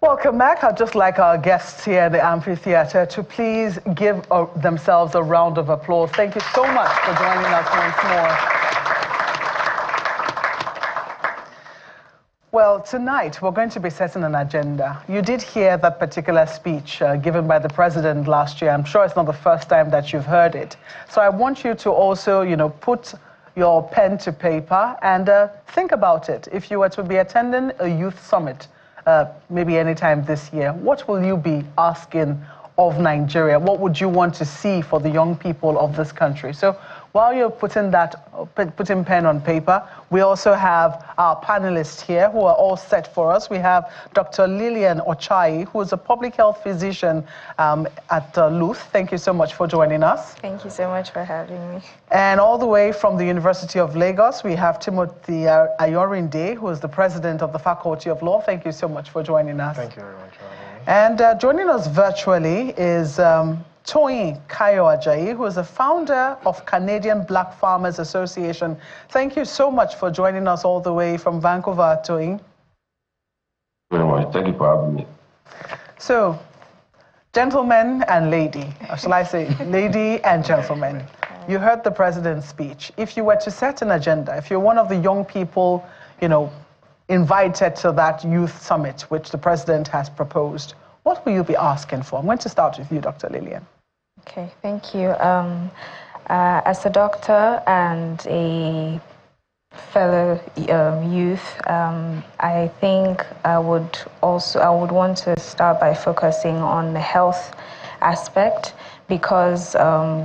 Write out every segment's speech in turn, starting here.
Welcome back. I'd just like our guests here at the amphitheater to please give themselves a round of applause. Thank you so much for joining us once more. Well, tonight we're going to be setting an agenda. You did hear that particular speech given by the president last year. I'm sure it's not the first time that you've heard it. So I want you to also, put your pen to paper and think about it. If you were to be attending a youth summit, maybe anytime this year, what will you be asking of Nigeria? What would you want to see for the young people of this country? So while you're putting pen on paper, we also have our panelists here who are all set for us. We have Dr. Lillian Ochai, who is a public health physician at Luth. Thank you so much for joining us. Thank you so much for having me. And all the way from the University of Lagos, we have Timothy Ayorinde, who is the president of the Faculty of Law. Thank you so much for joining us. Thank you very much for having me. And joining us virtually is Toyin Kayo Ajayi, who is the founder of Canadian Black Farmers Association. Thank you so much for joining us all the way from Vancouver, Toyin. Very much. Thank you for having me. So, gentlemen and lady, or shall I say lady and gentlemen, you heard the president's speech. If you were to set an agenda, if you're one of the young people, invited to that youth summit, which the president has proposed, what will you be asking for? I'm going to start with you, Dr. Lillian. Okay, thank you. As a doctor and a fellow youth, I think I would want to start by focusing on the health aspect, because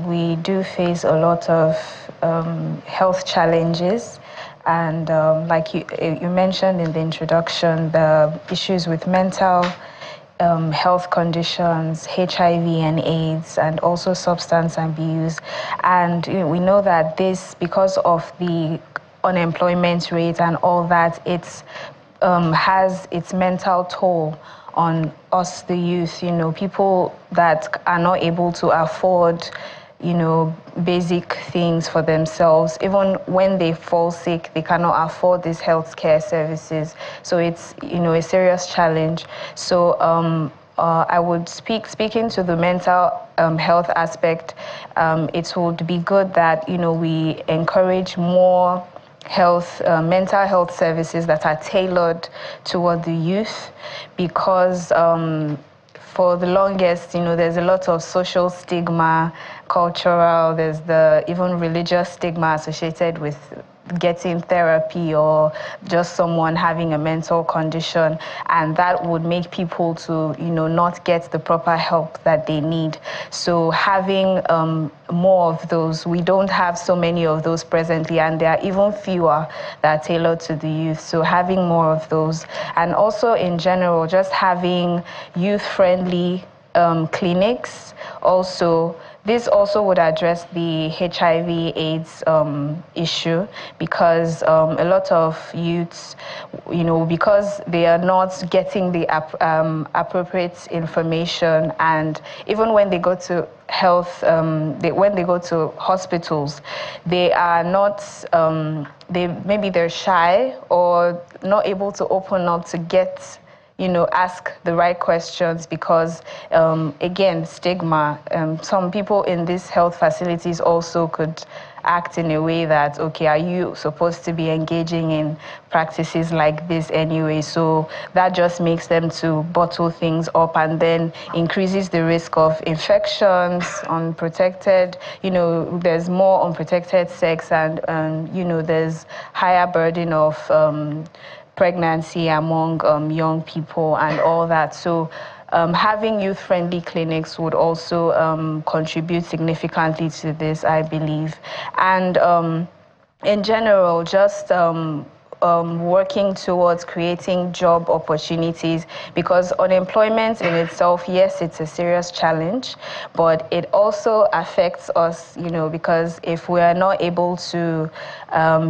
we do face a lot of health challenges. And like you mentioned in the introduction, the issues with mental health conditions, HIV and AIDS, and also substance abuse. And we know that this, because of the unemployment rate and all that, it has its mental toll on us, the youth, people that are not able to afford basic things for themselves. Even when they fall sick, they cannot afford these healthcare services. So it's, a serious challenge. So I would speaking to the mental health aspect, it would be good that, we encourage more mental health services that are tailored toward the youth, because for the longest, there's a lot of social stigma, cultural, there's the even religious stigma associated with getting therapy or just someone having a mental condition, and that would make people to, not get the proper help that they need. So having more of those, we don't have so many of those presently, and there are even fewer that are tailored to the youth. So having more of those, and also in general, just having youth-friendly clinics. Also, this also would address the HIV/AIDS issue, because a lot of youths, because they are not getting the appropriate information, and even when they go to health, when they go to hospitals, they are not, maybe they're shy or not able to open up to get, ask the right questions, because, again, stigma. Some people in these health facilities also could act in a way that, okay, are you supposed to be engaging in practices like this anyway? So that just makes them to bottle things up, and then increases the risk of infections, unprotected, there's more unprotected sex, and, there's higher burden of pregnancy among young people and all that. So having youth-friendly clinics would also contribute significantly to this, I believe. And in general, just working towards creating job opportunities, because unemployment in itself, yes, it's a serious challenge, but it also affects us, because if we are not able to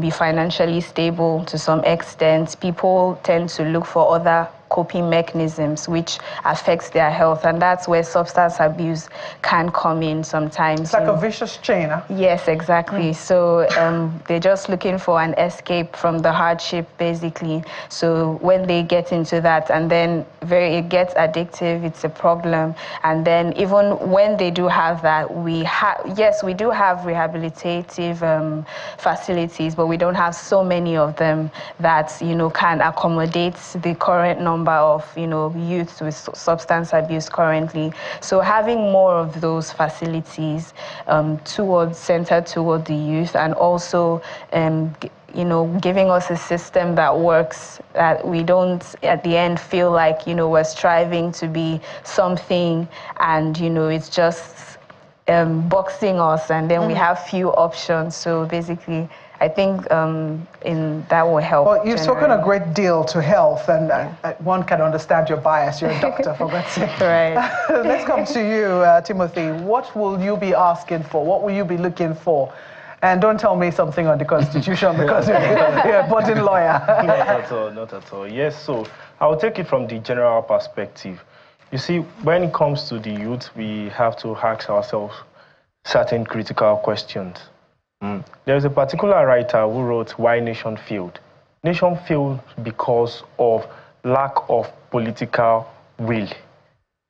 be financially stable to some extent, people tend to look for other coping mechanisms which affects their health, and that's where substance abuse can come in sometimes. It's like a vicious chain, huh? Yes, exactly. So they're just looking for an escape from the hardship, basically. So when they get into that, and then it gets addictive, it's a problem. And then even when they do have that, we do have rehabilitative facilities, but we don't have so many of them that, you know, can accommodate the current number of, you know, youths with substance abuse currently. So having more of those facilities centered toward the youth, and also you know, giving us a system that works, that we don't at the end feel like, you know, we're striving to be something and, you know, it's just boxing us, and then we have few options. So basically, I think that will help. Well, you've spoken a great deal to health, and one can understand your bias. You're a doctor, for God's sake. Right. Let's come to you, Timothy. What will you be asking for? What will you be looking for? And don't tell me something on the Constitution, because you're a budding lawyer. Not at all, not at all. Yes, so I'll take it from the general perspective. You see, when it comes to the youth, we have to ask ourselves certain critical questions. There is a particular writer who wrote Why Nation Failed. Nation failed because of lack of political will.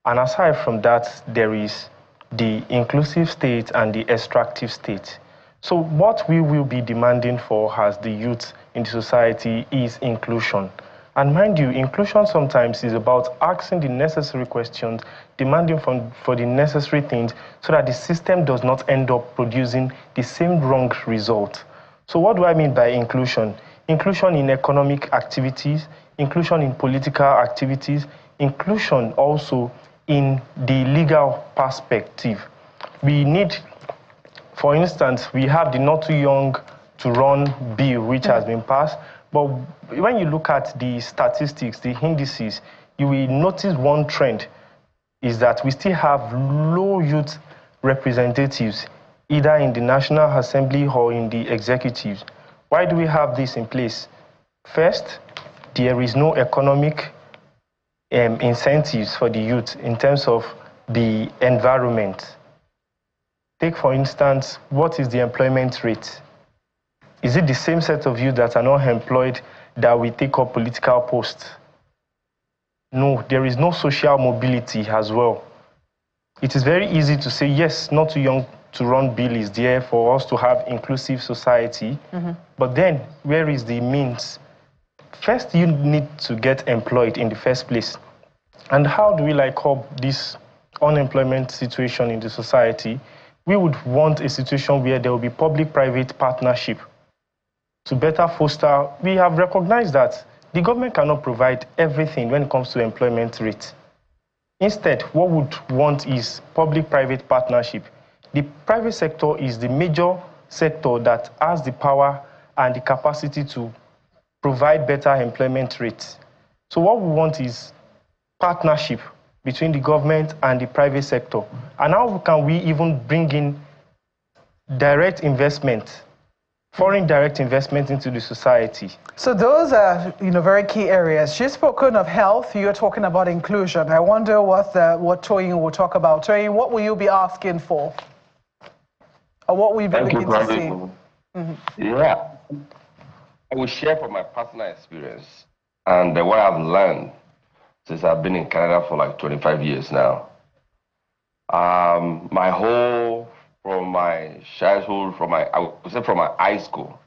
And aside from that, there is the inclusive state and the extractive state. So what we will be demanding for as the youth in the society is inclusion. And mind you, inclusion sometimes is about asking the necessary questions, demanding for the necessary things, so that the system does not end up producing the same wrong result. So what do I mean by inclusion? Inclusion in economic activities, inclusion in political activities, inclusion also in the legal perspective. We need, for instance, we have the Not Too Young to Run bill, which has been passed. But when you look at the statistics, the indices, you will notice one trend is that we still have low youth representatives, either in the National Assembly or in the executives. Why do we have this in place? First, there is no economic incentives for the youth in terms of the environment. Take, for instance, what is the employment rate? Is it the same set of youth that are not employed that will take up political posts? No, there is no social mobility as well. It is very easy to say, yes, Not Too Young to Run bill is there for us to have inclusive society. But then, where is the means? First, you need to get employed in the first place. And how do we curb this unemployment situation in the society? We would want a situation where there will be public-private partnership to better foster. We have recognized that the government cannot provide everything when it comes to employment rate. Instead, what we would want is public-private partnership. The private sector is the major sector that has the power and the capacity to provide better employment rates. So what we want is partnership between the government and the private sector. And how can we even bring in direct investment, foreign direct investment into the society? So those are, very key areas. She's spoken of health. You're talking about inclusion. I wonder what Toyin will talk about. Toyin, what will you be asking for? Or what will you be looking to see? Yeah, I will share from my personal experience and what I've learned since I've been in Canada for 25 years now. From my childhood, from my high school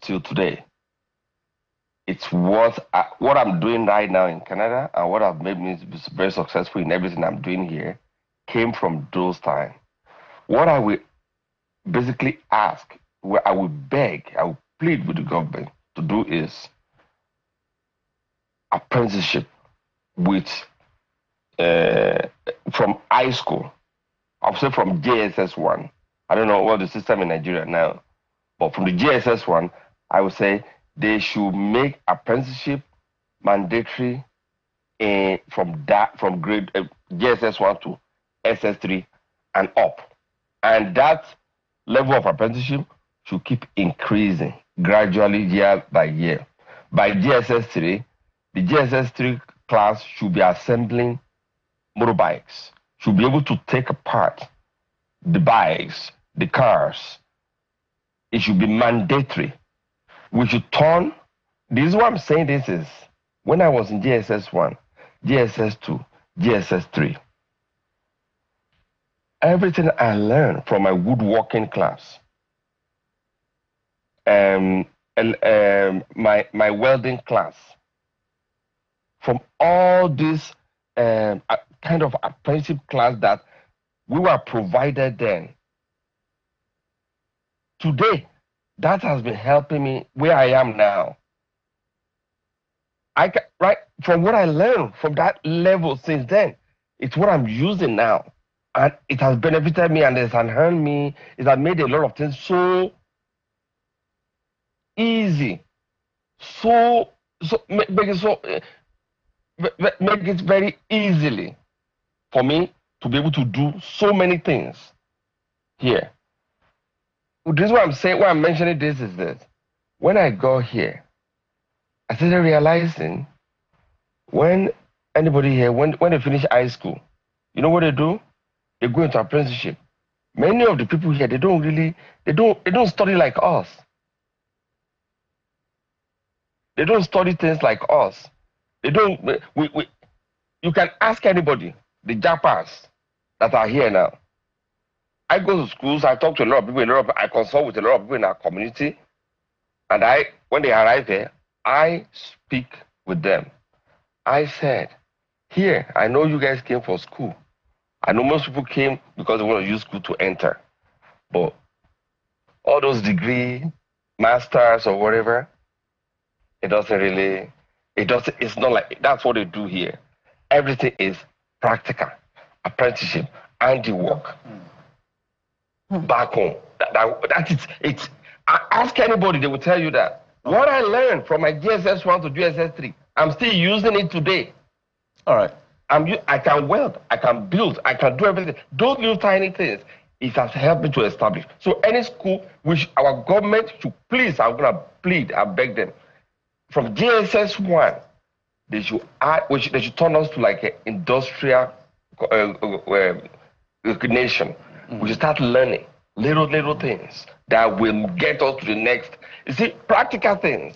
till today, it's what I'm doing right now in Canada and what have made me very successful in everything I'm doing here came from those times. What I will basically ask, where I will beg, I will plead with the government to do is apprenticeship with from high school. I'll say from JSS1. I don't know what the system in Nigeria now, but from the JSS1, I would say they should make apprenticeship mandatory from grade JSS1 to SS3 and up. And that level of apprenticeship should keep increasing gradually year by year. By JSS3, the GSS3 class should be assembling motorbikes, should be able to take apart the bikes, the cars. It should be mandatory. We should turn, this is what I'm saying this is, when I was in GSS1, GSS2, GSS3, everything I learned from my woodworking class, my welding class, from all this kind of apprenticeship class that we were provided then. Today, that has been helping me where I am now. Right from what I learned from that level since then, it's what I'm using now. And it has benefited me and it has enhanced me. It has made a lot of things so easy. Make it very easily for me to be able to do so many things here. This is what I'm saying, why I'm mentioning this is this. When I got here, I started realizing when anybody here, when they finish high school, you know what they do? They go into apprenticeship. Many of the people here, they don't study like us. They don't study things like us. They don't, you can ask anybody, the Japas that are here now. I go to schools, I talk to a lot of people, I consult with a lot of people in our community, and when they arrive here, I speak with them. I said, here, I know you guys came for school. I know most people came because they want to use school to enter. But all those degree, masters or whatever, it's not like, that's what they do here. Everything is practical, apprenticeship, handiwork. Back home. Ask anybody, they will tell you that. What I learned from my GSS1 to GSS3, I'm still using it today. All right. I can weld, I can build, I can do everything. Don't use tiny things. It has helped me to establish. So any school which our government should please, I'm going to plead, I beg them, from GSS1, they should turn us to like an industrial nation. We should start learning little things that will get us to the next. You see, practical things.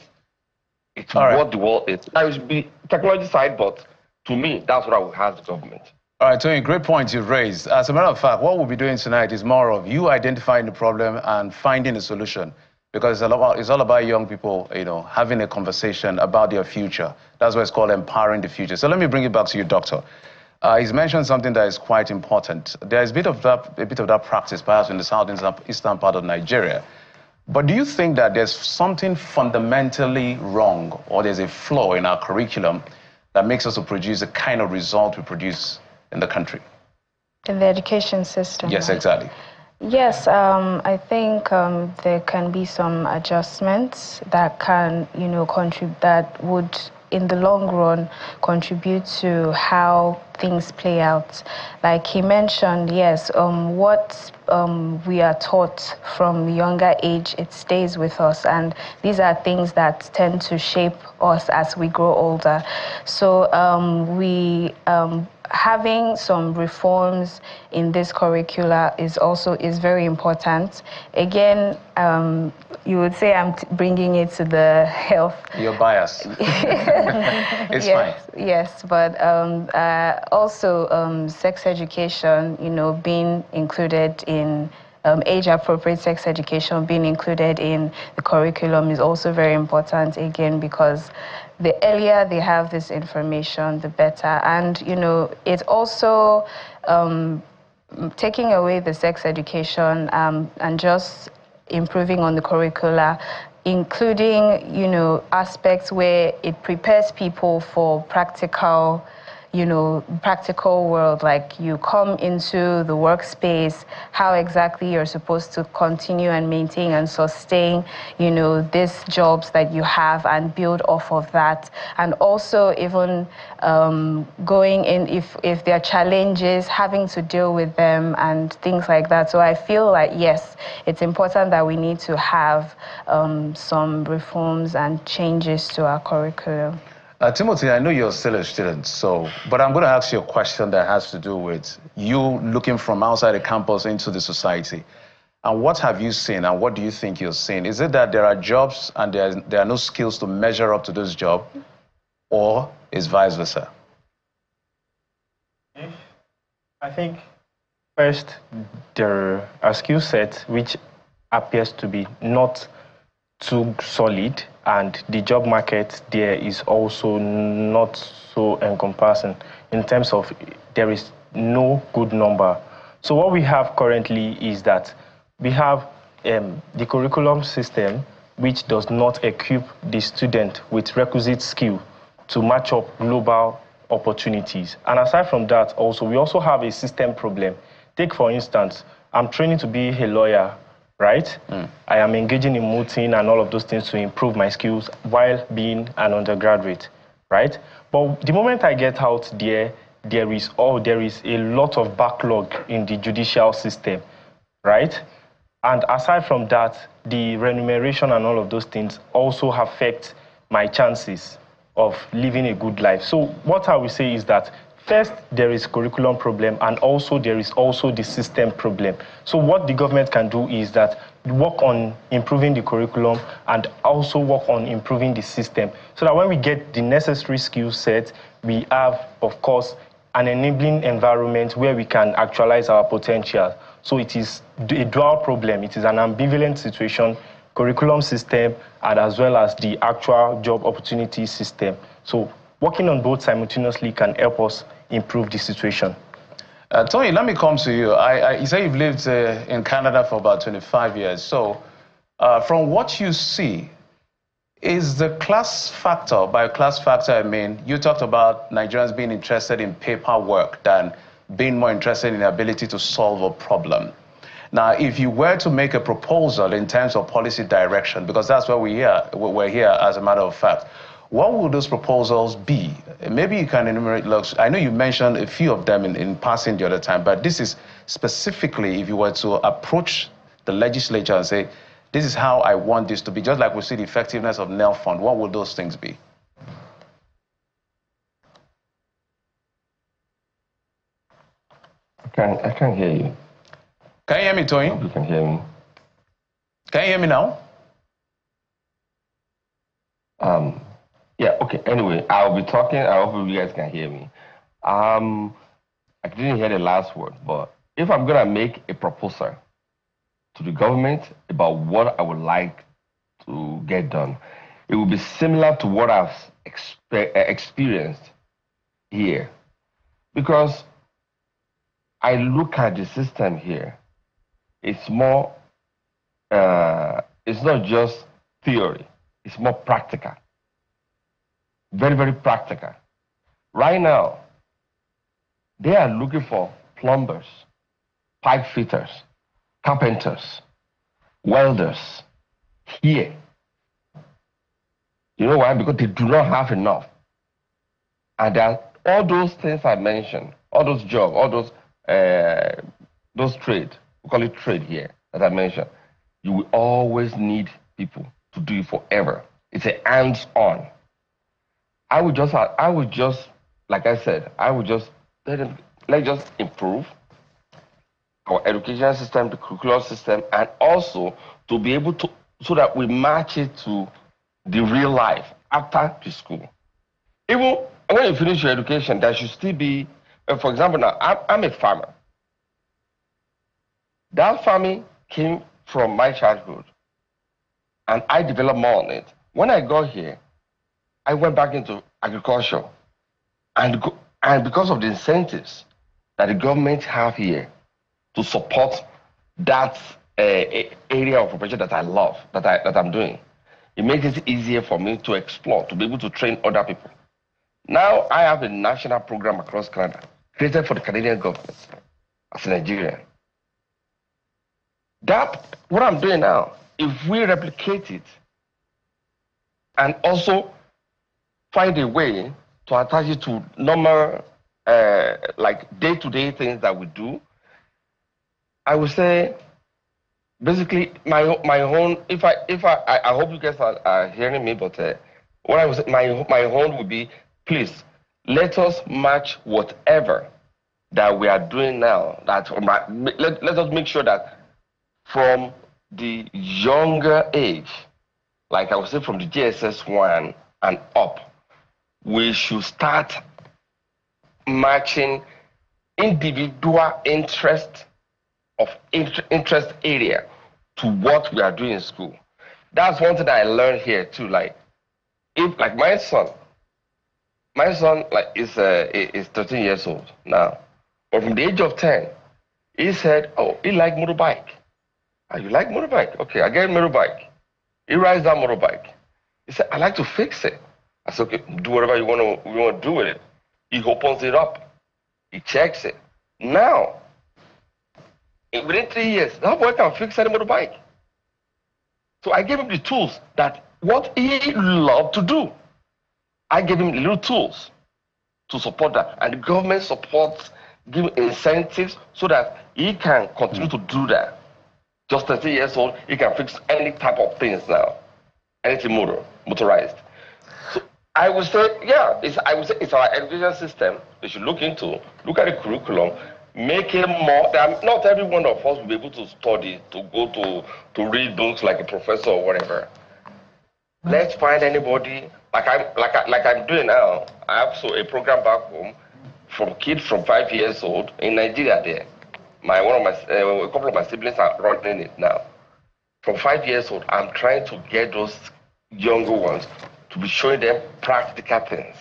It's what the world is. I should be technology side, but to me, that's what I will have the government. All right, Tony, great point you've raised. As a matter of fact, what we'll be doing tonight is more of you identifying the problem and finding a solution. Because it's all about young people, having a conversation about their future. That's why it's called empowering the future. So let me bring it back to you, Doctor. He's mentioned something that is quite important. There's a bit of that practice, perhaps in the southeastern part of Nigeria. But do you think that there's something fundamentally wrong, or there's a flaw in our curriculum that makes us to produce the kind of result we produce in the country? In the education system? Yes, exactly. Yes, I think there can be some adjustments that can, that would, in the long run, contribute to how things play out. Like he mentioned, yes, what we are taught from younger age, it stays with us, and these are things that tend to shape us as we grow older. So having some reforms in this curricula is very important. Again, you would say I'm bringing it to the health. You're biased. It's yes, fine. Yes, but also sex education, being included in age-appropriate sex education being included in the curriculum is also very important, again, because the earlier they have this information, the better. And, it's also taking away the sex education and just improving on the curricula, including, aspects where it prepares people for practical world, like you come into the workspace, how exactly you're supposed to continue and maintain and sustain, these jobs that you have and build off of that. And also even going in, if there are challenges, having to deal with them and things like that. So I feel like, yes, it's important that we need to have some reforms and changes to our curriculum. Timothy, I know you're still a student, but I'm going to ask you a question that has to do with you looking from outside the campus into the society. And what have you seen, and what do you think you're seeing? Is it that there are jobs and there are no skills to measure up to those jobs, or is vice versa? I think first, there are skill sets which appears to be not too solid, and the job market there is also not so encompassing in terms of there is no good number. So what we have currently is that we have the curriculum system which does not equip the student with requisite skill to match up global opportunities. And aside from that, also, we also have a system problem. Take, for instance, I'm training to be a lawyer, right? I am engaging in mooting and all of those things to improve my skills while being an undergraduate, right? But the moment I get out there, there is a lot of backlog in the judicial system, right? And aside from that, the remuneration and all of those things also affect my chances of living a good life. So what I will say is that first, there is curriculum problem, and also there is also the system problem. So what the government can do is that work on improving the curriculum and also work on improving the system, so that when we get the necessary skill set, we have, of course, an enabling environment where we can actualize our potential. So it is a dual problem. It is an ambivalent situation, curriculum system, and as well as the actual job opportunity system. So working on both simultaneously can help us improve the situation. Tony, let me come to you. You say you've lived in Canada for about 25 years. So from what you see, is the class factor, by class factor I mean, you talked about Nigerians being interested in paperwork than being more interested in the ability to solve a problem. Now, if you were to make a proposal in terms of policy direction, because that's what we're here as a matter of fact, what would those proposals be? Maybe you can enumerate. I know you mentioned a few of them in passing the other time, but this is specifically if you were to approach the legislature and say, this is how I want this to be, just like we see the effectiveness of NEL Fund, what would those things be? I can't hear you. Can you hear me, Tony? You can hear me. Can you hear me now? Yeah, okay. Anyway, I'll be talking. I hope you guys can hear me. I didn't hear the last word, but if I'm going to make a proposal to the government about what I would like to get done, it will be similar to what I've experienced here. Because I look at the system here, it's more, it's not just theory, it's more practical. Very, very practical. Right now, they are looking for plumbers, pipe fitters, carpenters, welders here. You know why? Because they do not have enough. And that all those things I mentioned, all those jobs, all those trade, we call it trade here, that I mentioned, you will always need people to do it forever. It's a hands-on. I would just, like I said, let's just improve our education system, the curriculum system, and also to be able to, so that we match it to the real life after the school. Even when you finish your education, there should still be, for example, now, I'm a farmer. That farming came from my childhood, and I developed more on it. When I got here, I went back into agriculture, and because of the incentives that the government have here to support that area of operation that I love, that I'm doing, it makes it easier for me to explore, to be able to train other people. Now I have a national program across Canada, created for the Canadian government as a Nigerian. That, what I'm doing now, if we replicate it and also find a way to attach it to normal, like day-to-day things that we do, I would say, basically, my own. I hope you guys are hearing me, but What I was, my own would be, please, let us match whatever that we are doing now. Let us make sure that from the younger age, like I would say from the JSS 1 and up, we should start matching individual interest area to what we are doing in school. That's one thing that I learned here too. Like, if like my son like is 13 years old now, but from the age of 10, he said, oh, he like motorbike. Oh, you like motorbike? Okay, I get a motorbike. He rides that motorbike. He said, I like to fix it. I said, okay, do whatever you want to do with it. He opens it up. He checks it. Now, within 3 years, that boy can fix any motorbike. So I gave him the tools that what he loved to do. I gave him little tools to support that. And the government supports, give incentives so that he can continue to do that. Just 30 years old, he can fix any type of things now. Anything motorized. So I would say, yeah, it's our education system they should look into, look at the curriculum, make it more. Not every one of us will be able to study, to go to read books like a professor or whatever. Let's find anybody like I'm doing now. I have a program back home from kids from 5 years old in Nigeria. There, a couple of my siblings are running it now. From 5 years old, I'm trying to get those younger ones to be showing them practical things,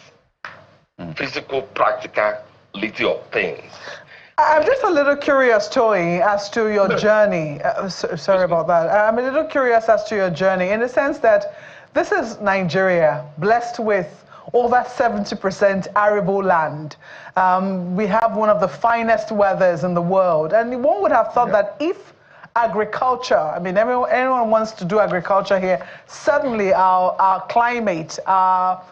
physical practicality of things. I'm just a little curious, Toyin, as to your journey. Sorry about that. I'm a little curious as to your journey in the sense that this is Nigeria, blessed with over 70% arable land. We have one of the finest weathers in the world. And one would have thought that if agriculture, I mean, anyone wants to do agriculture here, suddenly our climate, our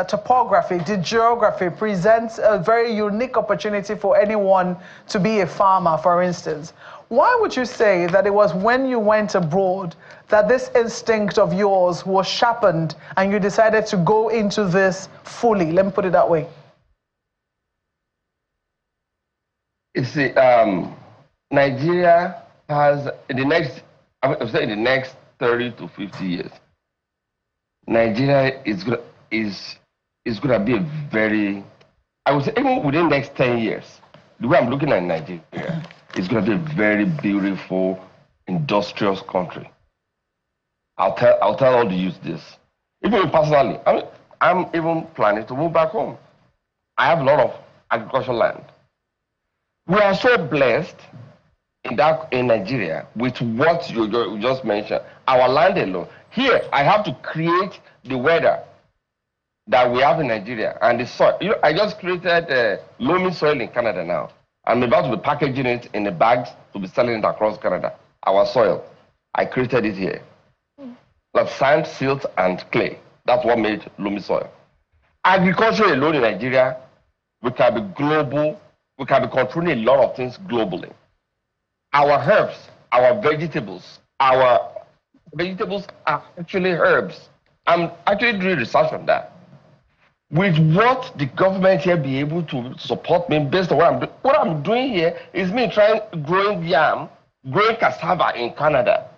topography, the geography presents a very unique opportunity for anyone to be a farmer, for instance. Why would you say that it was when you went abroad that this instinct of yours was sharpened and you decided to go into this fully? Let me put it that way. You see, Nigeria has, in the next 30 to 50 years, Nigeria is going to be a very, I would say even within the next 10 years, the way I'm looking at Nigeria, it's going to be a very beautiful, industrious country. I'll tell all the youth this. Even personally, I'm even planning to move back home. I have a lot of agricultural land. We are so blessed in Nigeria with what you just mentioned, our land alone. Here, I have to create the weather that we have in Nigeria and the soil. You know, I just created loamy soil in Canada now. I'm about to be packaging it in the bags to be selling it across Canada. Our soil, I created it here. Like sand, silt, and clay. That's what made loamy soil. Agriculture alone in Nigeria, we can be global. We can be controlling a lot of things globally. Our herbs, our vegetables are actually herbs. I'm actually doing research on that. With what the government here be able to support me based on what I'm doing. What I'm doing here is me growing yam, growing cassava in Canada.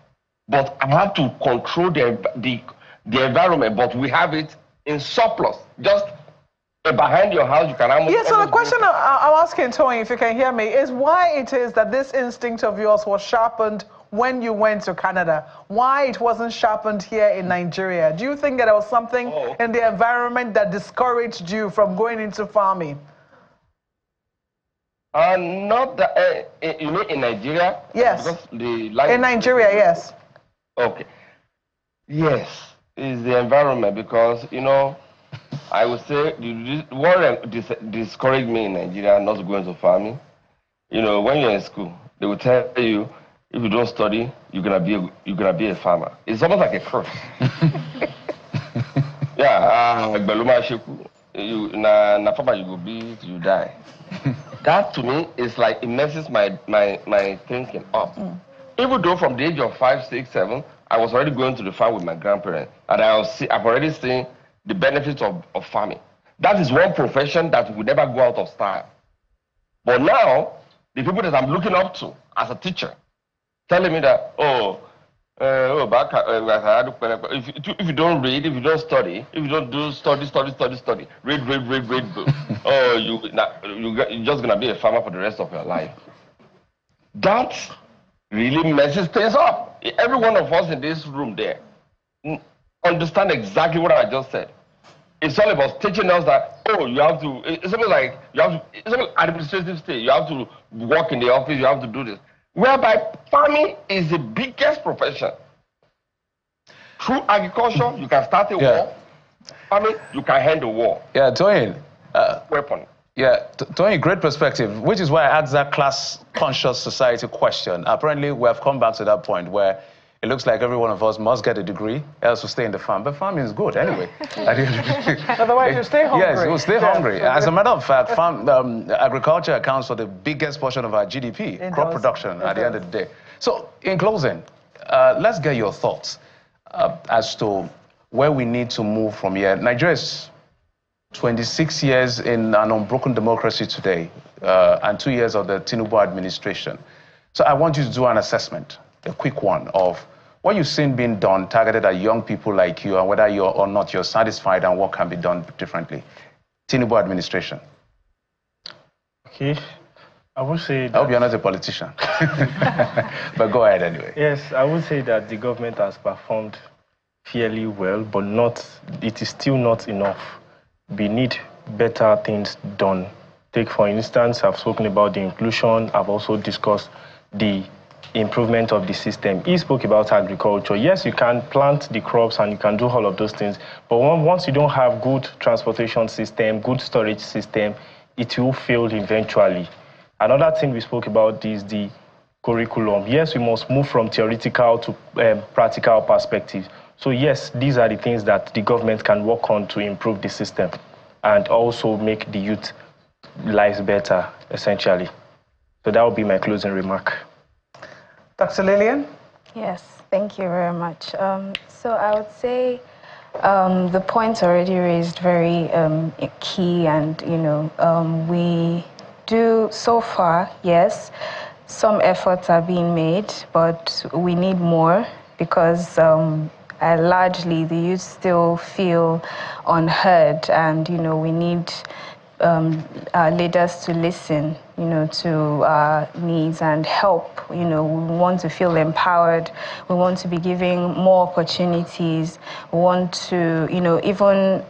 But I have to control the environment, but we have it in surplus. Just behind your house, you can almost... Yeah, so the question I'm asking, Toyin, if you can hear me, is why it is that this instinct of yours was sharpened when you went to Canada? Why it wasn't sharpened here in Nigeria? Do you think that there was something in the environment that discouraged you from going into farming? Not that... you mean in Nigeria? Yes. In Nigeria, yes. Okay. Yes, it's the environment because, you know, I would say what discouraged me in Nigeria not to go into farming. You know, when you're in school, they will tell you if you don't study, you're gonna be a farmer. It's almost like a curse. Yeah, na farmer you go be till you die. That to me is like it messes my thinking up. Even though from the age of 5, 6, 7, I was already going to the farm with my grandparents, and I've already seen the benefits of farming. That is one profession that will never go out of style. But now, the people that I'm looking up to as a teacher, telling me that, if you don't read, if you don't study, if you don't do study, read, you're just going to be a farmer for the rest of your life. That really messes things up. Every one of us in this room there understand exactly what I just said. It's all about teaching us that, you have to, it's something like, it's something administrative state. You have to work in the office, you have to do this. Whereby farming is the biggest profession. Through agriculture, you can start a war. Farming, you can end a war. Yeah, Toyin. Weapon. Yeah, Toyin, great perspective, which is why I asked that class-conscious society question. Apparently, we have come back to that point where it looks like every one of us must get a degree, else we'll stay in the farm. But farming is good anyway. Otherwise, you stay hungry. Yes, we'll stay hungry. As a matter of fact, agriculture accounts for the biggest portion of our GDP, crop production, at the end of the day. So, in closing, let's get your thoughts as to where we need to move from here. Nigeria is 26 years in an unbroken democracy today, and 2 years of the Tinubu administration. So I want you to do an assessment, a quick one, of what you've seen being done targeted at young people like you, and whether you're or not you're satisfied and what can be done differently. Tinubu administration. Okay, I would say that... I hope you're not a politician. But go ahead anyway. Yes, I would say that the government has performed fairly well, but it is still not enough. We need better things done. Take, for instance, I've spoken about the inclusion. I've also discussed the improvement of the system. He spoke about agriculture. Yes, you can plant the crops and you can do all of those things, but once you don't have good transportation system, good storage system, it will fail eventually. Another thing we spoke about is the curriculum. Yes, we must move from theoretical to practical perspective. So yes, these are the things that the government can work on to improve the system and also make the youth lives better, essentially. So that would be my closing remark. Dr. Lillian? Yes, thank you very much. So I would say the points already raised very key, and we do so far, yes, some efforts are being made, but we need more because largely the youth still feel unheard, and we need our leaders to listen, to our needs and help. We want to feel empowered. We want to be giving more opportunities. We want to, even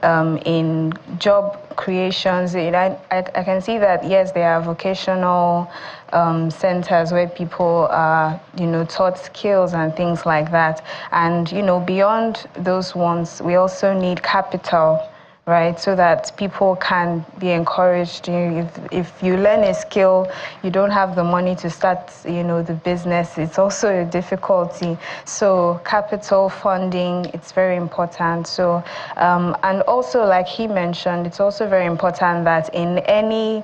in job creations, I can see that, yes, there are vocational centers where people are, taught skills and things like that. And, beyond those ones, we also need capital, right? So that people can be encouraged. If you learn a skill, you don't have the money to start, the business. It's also a difficulty. So capital funding, it's very important. So, and also, like he mentioned, it's also very important that in any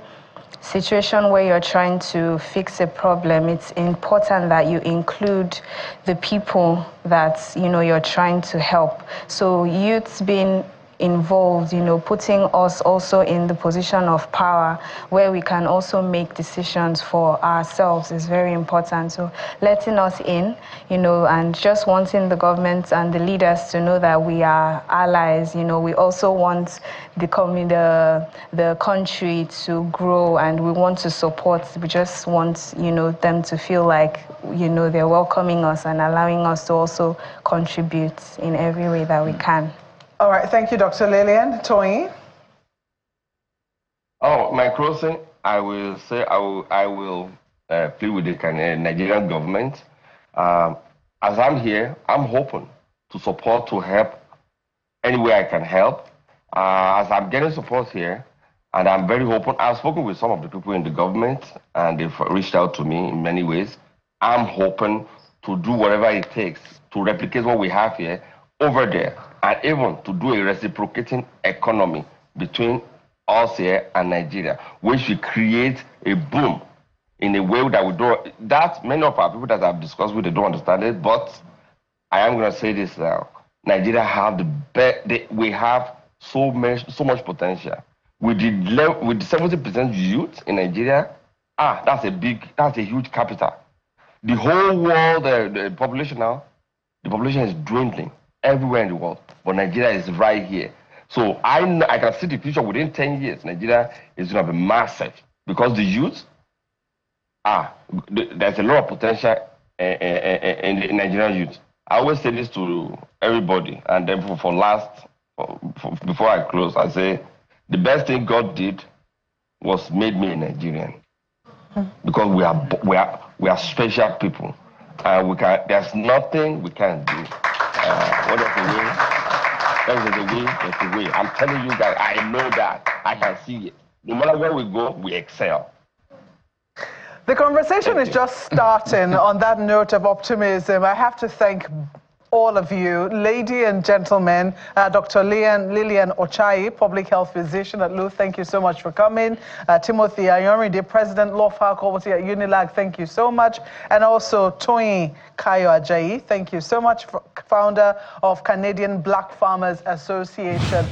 situation where you're trying to fix a problem, it's important that you include the people that, you're trying to help. So youths being involved, putting us also in the position of power where we can also make decisions for ourselves is very important. So letting us in, and just wanting the government and the leaders to know that we are allies. We also want the country to grow, and we want to support. We just want, them to feel like, they're welcoming us and allowing us to also contribute in every way that we can. All right, thank you, Dr. Lillian. Toyin? My closing, I will say I will plead with the Nigerian government. As I'm here, I'm hoping to support, to help any way I can help. As I'm getting support here, and I'm very open. I've spoken with some of the people in the government, and they've reached out to me in many ways. I'm hoping to do whatever it takes to replicate what we have here over there, and even to do a reciprocating economy between us here and Nigeria, which will create a boom in a way that we don't, that many of our people that I've discussed with, they don't understand it, but I am going to say this now. Nigeria have the best, we have so much potential. With the 70% youth in Nigeria, that's a huge capital. The whole world, the population now, the population is dwindling everywhere in the world, but Nigeria is right here. So I can see the future within 10 years. Nigeria is going to be massive because the youth, there's a lot of potential in the Nigerian youth. I always say this to everybody, and then before I close, I say the best thing God did was made me a Nigerian, because we are special people, and there's nothing we can't do. There's a way. I'm telling you guys, I know that. I can see it. No matter where we go, we excel. The conversation is just starting on that note of optimism. I have to thank all of you, ladies and gentlemen. Dr. Lillian Ochai, public health physician at LU, thank you so much for coming. Timothy Ayonri, the president, law faculty at Unilag, thank you so much. And also Toyin Kayo Ajayi, thank you so much, founder of Canadian Black Farmers Association.